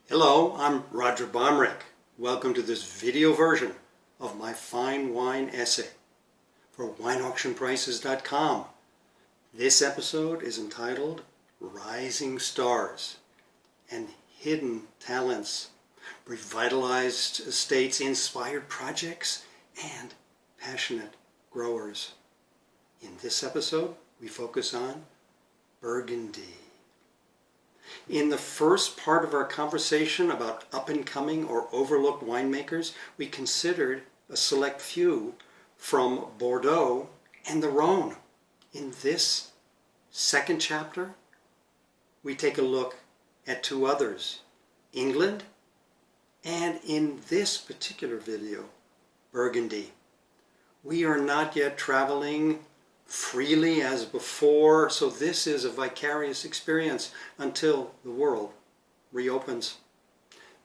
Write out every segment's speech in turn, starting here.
Hello, I'm Roger Bohmrich. Welcome to this video version of my fine wine essay for Wineauctionprices.com. This episode is entitled Rising Stars and Hidden Talents, Revitalized Estates, Inspired Projects, and Passionate Growers. In this episode, we focus on Burgundy. In the first part of our conversation about up-and-coming or overlooked winemakers, we considered a select few from Bordeaux and the Rhône. In this second chapter, we take a look at two others, England, and in this particular video, Burgundy. We are not yet traveling freely as before, so this is a vicarious experience until the world reopens.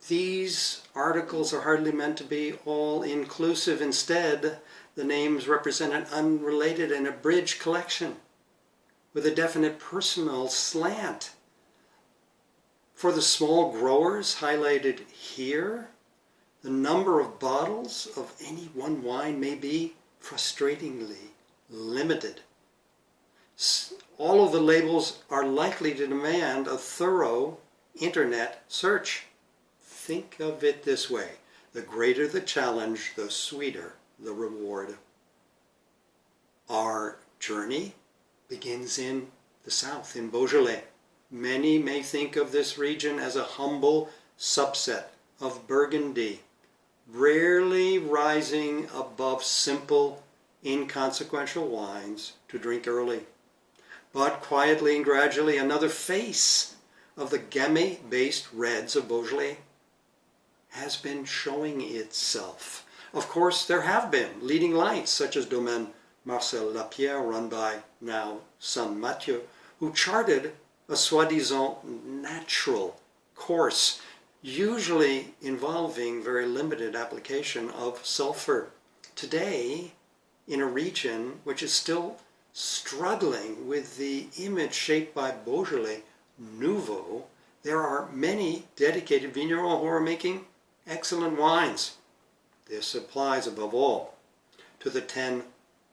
These articles are hardly meant to be all-inclusive. Instead, the names represent an unrelated and abridged collection with a definite personal slant. For the small growers highlighted here, the number of bottles of any one wine may be frustratingly limited. All of the labels are likely to demand a thorough internet search. Think of it this way: the greater the challenge, the sweeter the reward. Our journey begins in the south, in Beaujolais. Many may think of this region as a humble subset of Burgundy, rarely rising above simple, inconsequential wines to drink early. But quietly and gradually, another face of the Gamay-based reds of Beaujolais has been showing itself. Of course, there have been leading lights such as Domaine Marcel Lapierre, run by now son Mathieu, who charted a soi-disant natural course, usually involving very limited application of sulfur. Today, in a region which is still struggling with the image shaped by Beaujolais Nouveau, there are many dedicated vignerons who are making excellent wines. This applies above all to the 10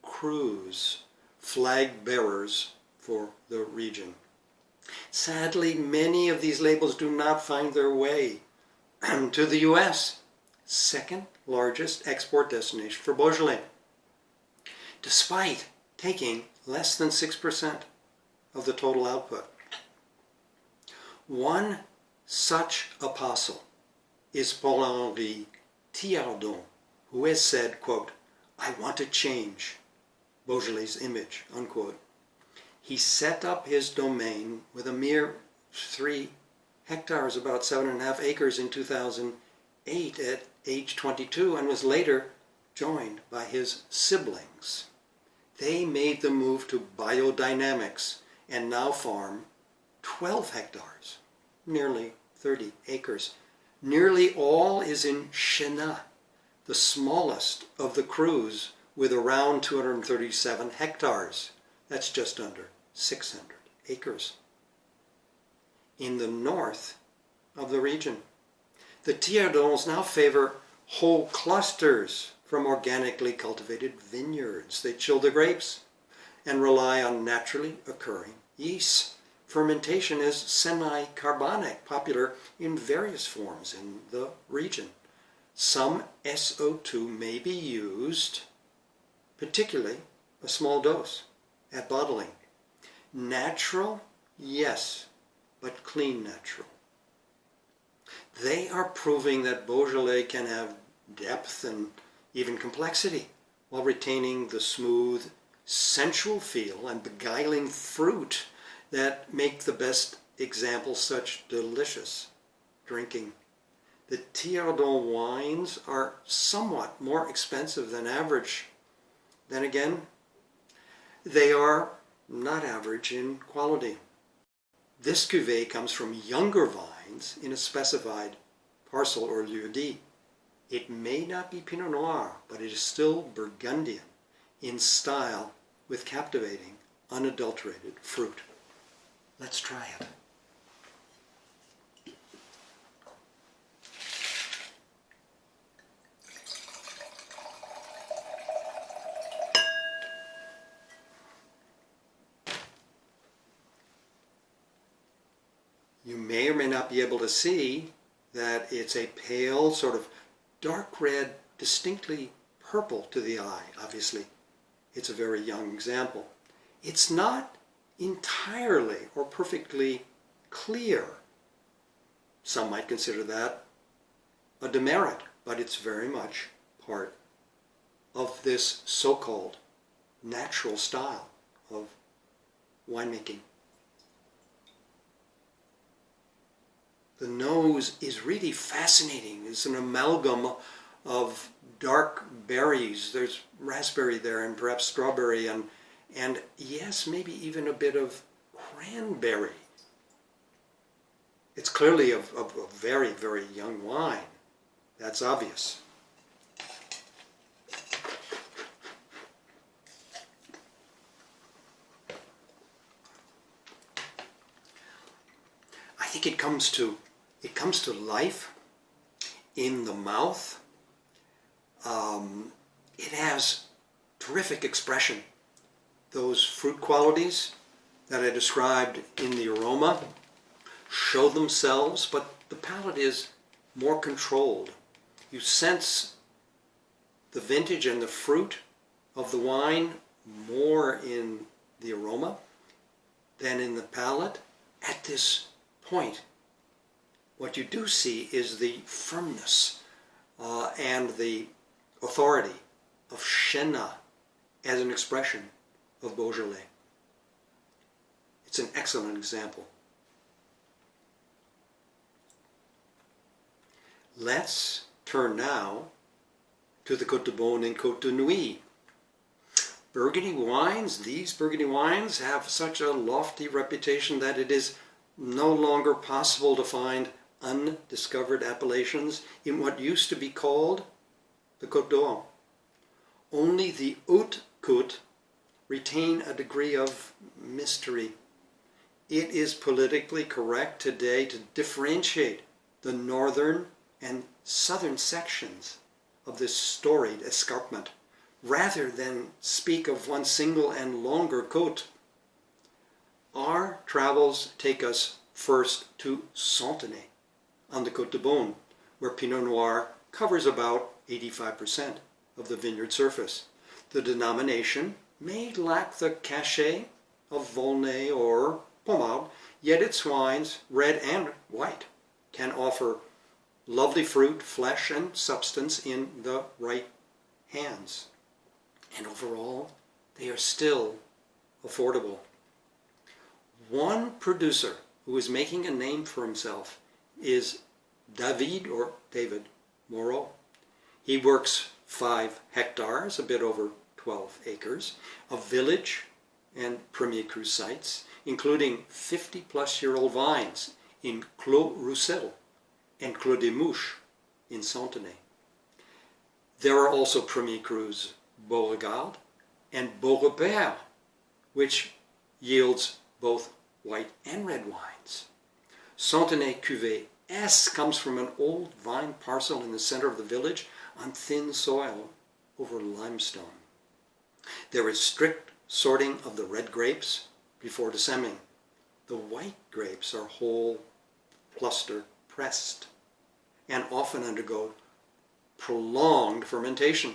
crus, flag bearers for the region. Sadly, many of these labels do not find their way to the US, second largest export destination for Beaujolais, despite taking less than 6% of the total output. One such apostle is Paul-Henri Thiardon, who has said, quote, "I want to change Beaujolais' image," unquote. He set up his domain with a mere 3 hectares, about 7.5 acres, in 2008 at age 22, and was later joined by his siblings. They made the move to biodynamics and now farm 12 hectares, nearly 30 acres. Nearly all is in Chenin, the smallest of the crus, with around 237 hectares. That's just under 600 acres. In the north of the region, the Thiardons now favor whole clusters from organically cultivated vineyards. They chill the grapes and rely on naturally occurring yeasts. Fermentation is semi-carbonic, popular in various forms in the region. Some SO2 may be used, particularly a small dose, at bottling. Natural, yes, but clean natural. They are proving that Beaujolais can have depth and even complexity, while retaining the smooth, sensual feel and beguiling fruit that make the best examples such delicious drinking. The Thiardon wines are somewhat more expensive than average. Then again, they are not average in quality. This cuvée comes from younger vines in a specified parcel or lieu-dit. It may not be Pinot Noir, but it is still Burgundian in style with captivating, unadulterated fruit. Let's try it. You may or may not be able to see that it's a pale, sort of dark red, distinctly purple to the eye. Obviously, it's a very young example. It's not entirely or perfectly clear. Some might consider that a demerit, but it's very much part of this so-called natural style of winemaking. The nose is really fascinating. It's an amalgam of dark berries. There's raspberry there and perhaps strawberry and yes, maybe even a bit of cranberry. It's clearly a very, very young wine. That's obvious. I think it comes to life in the mouth. It has terrific expression. Those fruit qualities that I described in the aroma show themselves, but the palate is more controlled. You sense the vintage and the fruit of the wine more in the aroma than in the palate. At this point, what you do see is the firmness and the authority of Chenin as an expression of Beaujolais. It's an excellent example. Let's turn now to the Cote de Beaune and Cote de Nuit. Burgundy wines, these Burgundy wines have such a lofty reputation that it is no longer possible to find undiscovered appellations in what used to be called the Côte d'Or. Only the Haute Côte retain a degree of mystery. It is politically correct today to differentiate the northern and southern sections of this storied escarpment, rather than speak of one single and longer côte. Our travels take us first to Santenay on the Cote de Beaune, where Pinot Noir covers about 85% of the vineyard surface. The denomination may lack the cachet of Volnay or Pommard, yet its wines, red and white, can offer lovely fruit, flesh, and substance in the right hands. And overall, they are still affordable. One producer who is making a name for himself is David Moreau. He works 5 hectares, a bit over 12 acres, of village and Premier Cru sites, including 50-plus-year-old vines in Clos Roussel and Clos des Mouches in Santenay. There are also Premier Crus Beauregard and Beaurepaire, which yields both white and red wines. Santenay Cuvée S comes from an old vine parcel in the center of the village on thin soil over limestone. There is strict sorting of the red grapes before descending. The white grapes are whole, cluster pressed, and often undergo prolonged fermentation.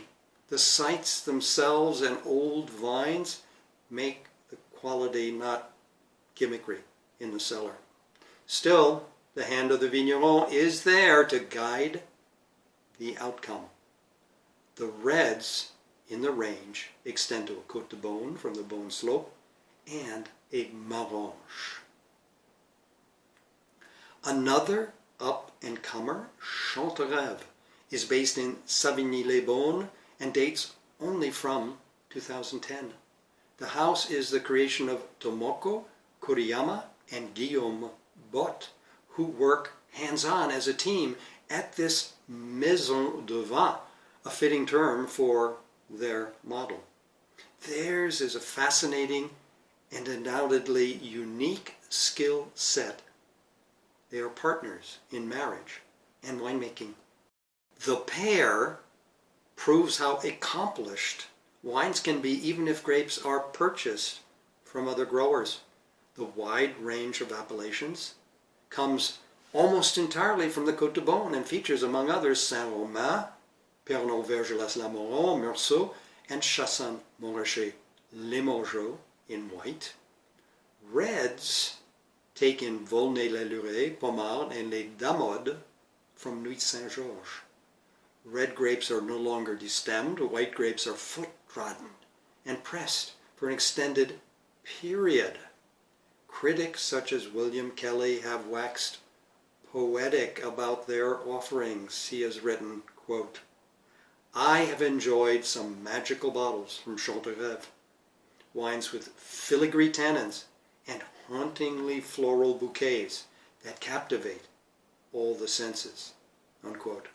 The sites themselves and old vines make the quality not gimmickry in the cellar. Still, the hand of the vigneron is there to guide the outcome. The reds in the range extend to a Côte de Beaune from the Beaune slope and a Marange. Another up-and-comer, Chanterelle, is based in Savigny-les-Beaunes and dates only from 2010. The house is the creation of Tomoko Kuriyama and Guillaume Bott, who work hands-on as a team at this Maison de Vin, a fitting term for their model. Theirs is a fascinating and undoubtedly unique skill set. They are partners in marriage and winemaking. The pair proves how accomplished wines can be even if grapes are purchased from other growers. The wide range of appellations comes almost entirely from the Cote De Beaune and features, among others, Saint-Romain, Pernod-Vergelès-Lamoureux, Meursault, and Chassagne-Montrachet-Limoges in white. Reds take in Volnay-le-Loret, Pommard, and Les Damodes from Nuit Saint-Georges. Red grapes are no longer destemmed. White grapes are foot-trodden and pressed for an extended period. Critics such as William Kelly have waxed poetic about their offerings. He has written, quote, "I have enjoyed some magical bottles from Chanterelle, wines with filigree tannins and hauntingly floral bouquets that captivate all the senses," unquote.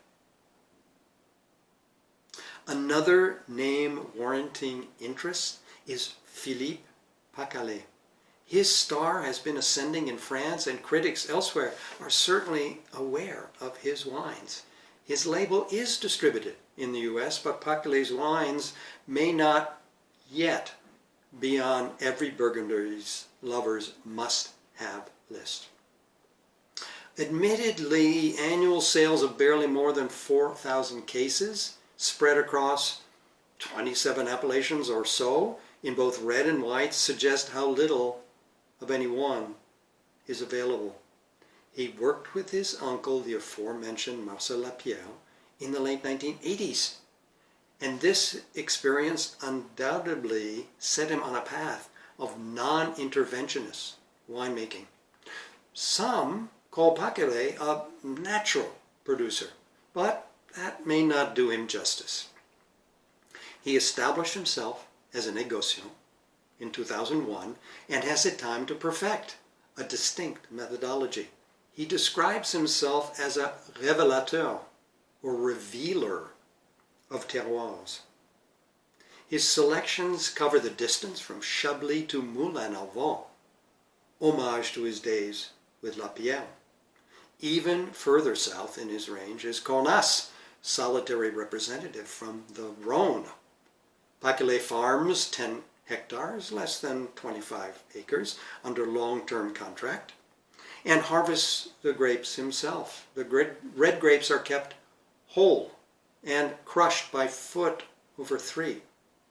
Another name warranting interest is Philippe Piccoli. His star has been ascending in France, and critics elsewhere are certainly aware of his wines. His label is distributed in the US, but Piccoli's wines may not yet be on every Burgundy's lover's must-have list. Admittedly, annual sales of barely more than 4,000 cases spread across 27 appellations or so in both red and white suggest how little of any one is available. He worked with his uncle, the aforementioned Marcel Lapierre, in the late 1980s, and this experience undoubtedly set him on a path of non-interventionist winemaking. Some call Piccoli a natural producer, but that may not do him justice. He established himself as a négociant in 2001 and has had time to perfect a distinct methodology. He describes himself as a révélateur, or revealer, of terroirs. His selections cover the distance from Chablis to Moulin-à-Vent, homage to his days with Lapierre. Even further south in his range is Cornas, solitary representative from the Rhône. Piccoli farms 10 hectares, less than 25 acres, under long-term contract, and harvests the grapes himself. The red grapes are kept whole and crushed by foot over 3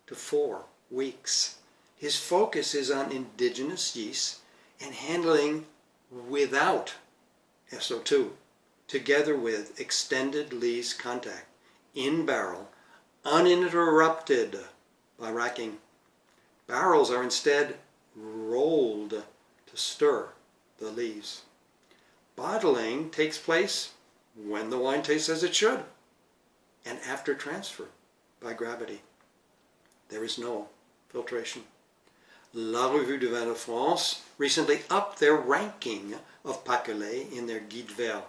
to 4 weeks. His focus is on indigenous yeast and handling without SO2, together with extended lees contact in barrel, uninterrupted by racking. Barrels are instead rolled to stir the lees. Bottling takes place when the wine tastes as it should, and after transfer by gravity. There is no filtration. La Revue du Vin de France recently upped their ranking of Piccoli in their Guide Vert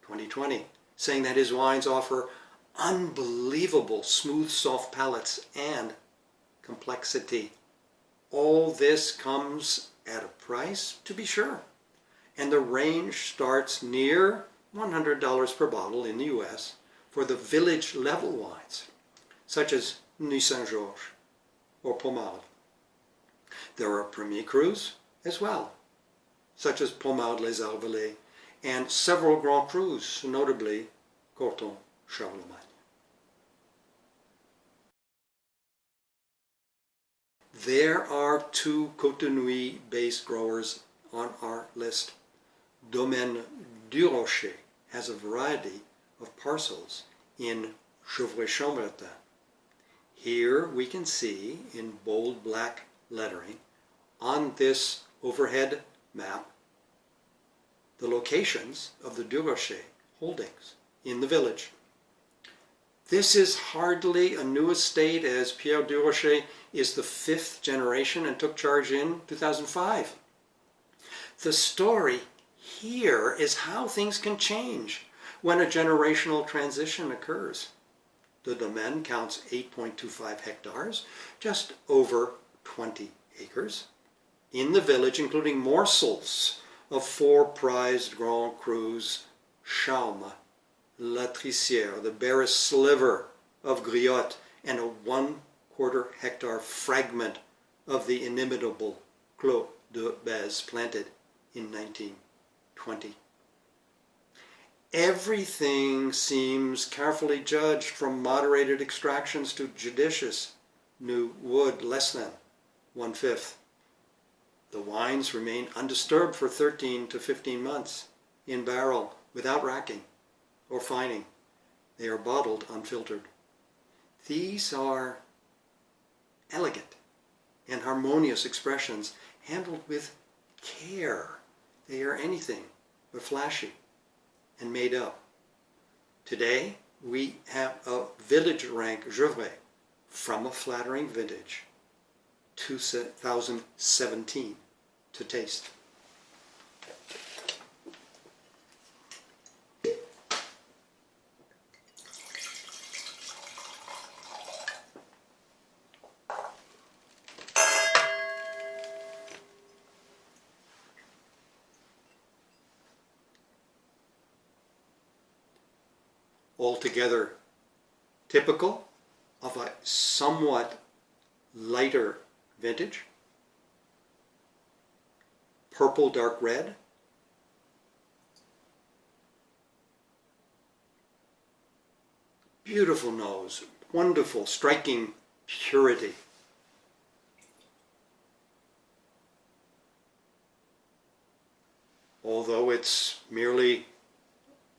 2020, saying that his wines offer unbelievable smooth, soft palates and complexity. All this comes at a price, to be sure, and the range starts near $100 per bottle in the US for the village level wines, such as Nuit Saint-Georges or Pommard. There are premier crus as well, such as Pommard les Arvelets, and several Grand Crus, notably Corton Charlemagne. There are 2 Cote de Nuit-based growers on our list. Domaine du Rocher has a variety of parcels in Gevrey-Chambertin. Here we can see in bold black lettering on this overhead map the locations of the Du Rocher holdings in the village. This is hardly a new estate, as Pierre Du Rocher is the 5th generation and took charge in 2005. The story here is how things can change when a generational transition occurs. The domain counts 8.25 hectares, just over 20 acres, in the village, including morsels of 4 prized Grand Crus, Chaume, La Trissière, the barest sliver of Griotte, and a 1/4 hectare fragment of the inimitable Clos de Bèze planted in 1920. Everything seems carefully judged, from moderated extractions to judicious new wood, less than 1/5. The wines remain undisturbed for 13 to 15 months in barrel without racking or fining. They are bottled unfiltered. These are elegant and harmonious expressions handled with care. They are anything but flashy and made up. Today, we have a village rank Gevrey from a flattering vintage, 2017, to taste. Altogether typical of a somewhat lighter vintage. Purple dark red. Beautiful nose, wonderful, striking purity. Although it's merely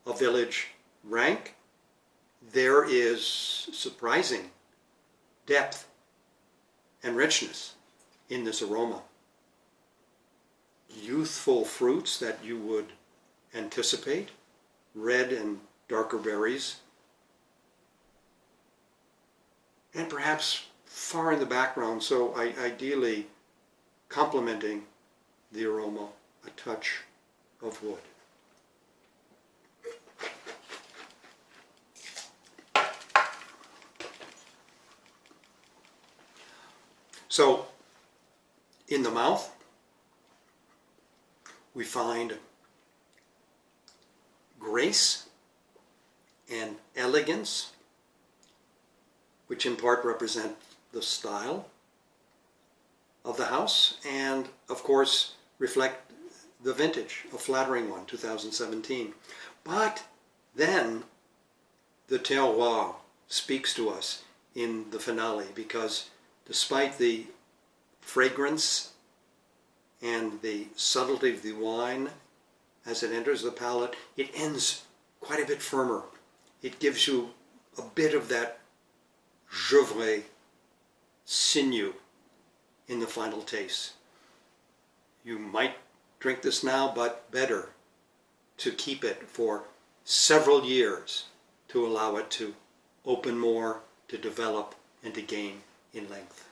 a village rank, there is surprising depth and richness in this aroma. Youthful fruits that you would anticipate, red and darker berries, and perhaps far in the background, so ideally complementing the aroma, a touch of wood. So, in the mouth, we find grace and elegance, which in part represent the style of the house, and of course reflect the vintage, a flattering one, 2017. But then the terroir speaks to us in the finale, because despite the fragrance and the subtlety of the wine as it enters the palate, it ends quite a bit firmer. It gives you a bit of that Gevrey sinew in the final taste. You might drink this now, but better to keep it for several years to allow it to open more, to develop, and to gain in length.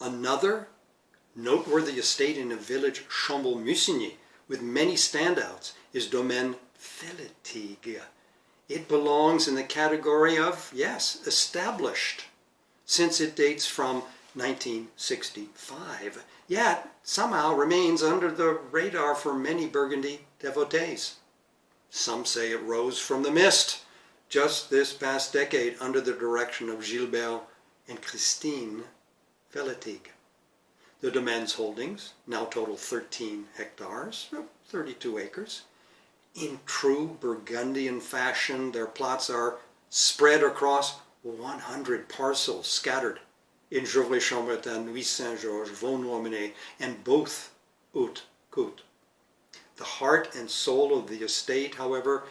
Another noteworthy estate in the village Chambol-Musigny with many standouts is Domaine Philippe. It belongs in the category of, yes, established, since it dates from 1965, yet somehow remains under the radar for many Burgundy devotees. Some say it rose from the mist just this past decade under the direction of Gilbert and Christine Philippe. The domaine's holdings now total 13 hectares, 32 acres. In true Burgundian fashion, their plots are spread across 100 parcels scattered in Gevrey-Chambertin, Nuits-Saint-Georges, Vaux-Noirmenay, and both Haute-Côte. The heart and soul of the estate, however,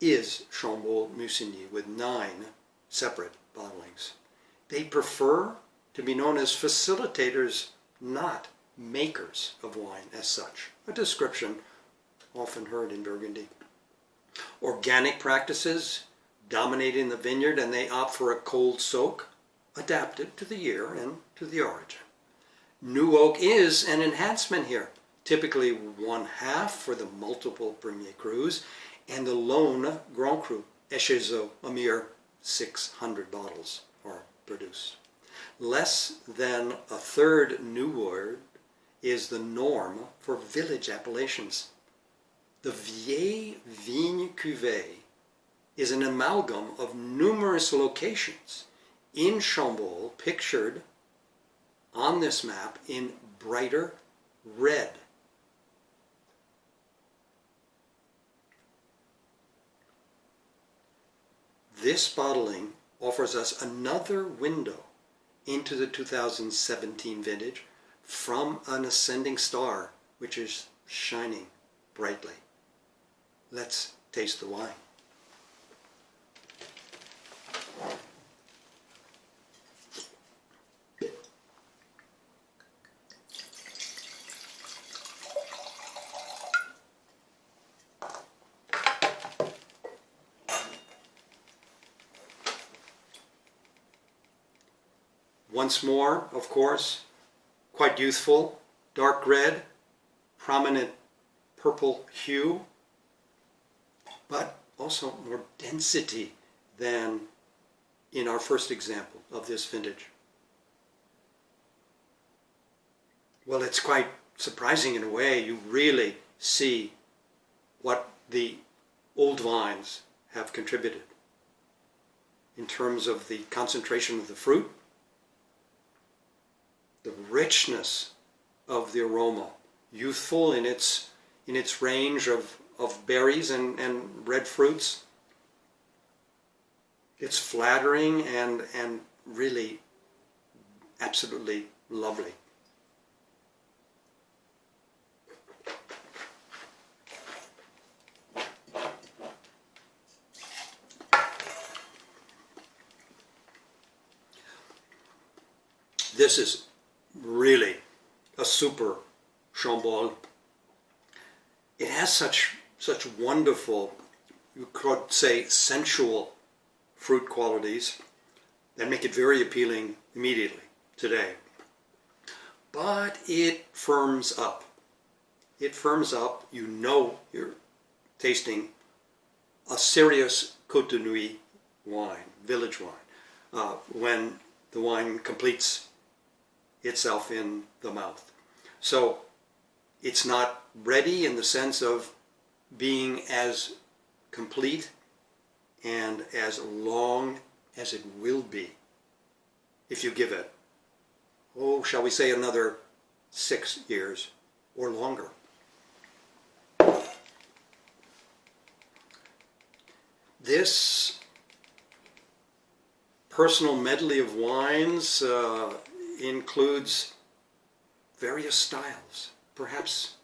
is Chambol-Musigny with 9 separate bottlings. They prefer to be known as facilitators, not makers of wine as such, a description often heard in Burgundy. Organic practices dominate in the vineyard, and they opt for a cold soak, adapted to the year and to the origin. New oak is an enhancement here, typically 1/2 for the multiple Premier Crus, and the lone Grand Cru, Echezeaux, a mere 600 bottles are produced. Less than a third new wood is the norm for village appellations. The Vieille Vigne Cuvée is an amalgam of numerous locations in Chambol, pictured on this map in brighter red. This bottling offers us another window into the 2017 vintage from an ascending star, which is shining brightly. Let's taste the wine. Once more, of course, quite youthful, dark red, prominent purple hue, but also more density than in our first example of this vintage. Well, it's quite surprising in a way. You really see what the old vines have contributed in terms of the concentration of the fruit, the richness of the aroma, youthful in its range of berries and red fruits. It's flattering and really absolutely lovely. This is really a super Chambolle. It has such wonderful, you could say, sensual fruit qualities that make it very appealing immediately today. But it firms up. It firms up. You know you're tasting a serious Cote de Nuit wine, village wine, when the wine completes itself in the mouth. So it's not ready in the sense of being as complete and as long as it will be if you give it, oh, shall we say, another 6 years or longer. This personal medley of wines includes various styles. Perhaps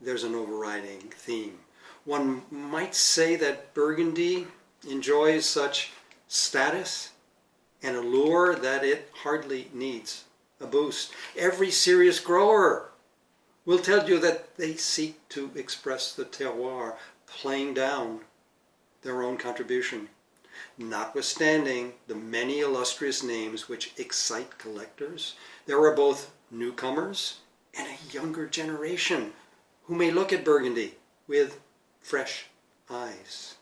there's an overriding theme. One might say that Burgundy enjoys such status and allure that it hardly needs a boost. Every serious grower will tell you that they seek to express the terroir, playing down their own contribution. Notwithstanding the many illustrious names which excite collectors, there are both newcomers and a younger generation who may look at Burgundy with fresh eyes.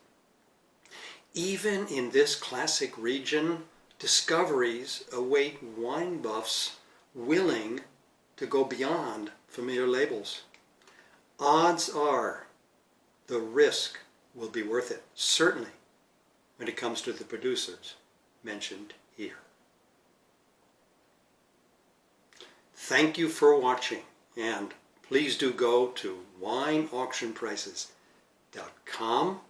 Even in this classic region, discoveries await wine buffs willing to go beyond familiar labels. Odds are the risk will be worth it, certainly when it comes to the producers mentioned here. Thank you for watching, and please do go to Wineauctionprices.com,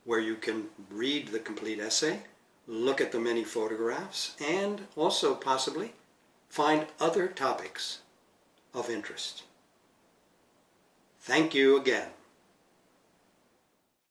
where you can read the complete essay, look at the many photographs, and also possibly find other topics of interest. Thank you again.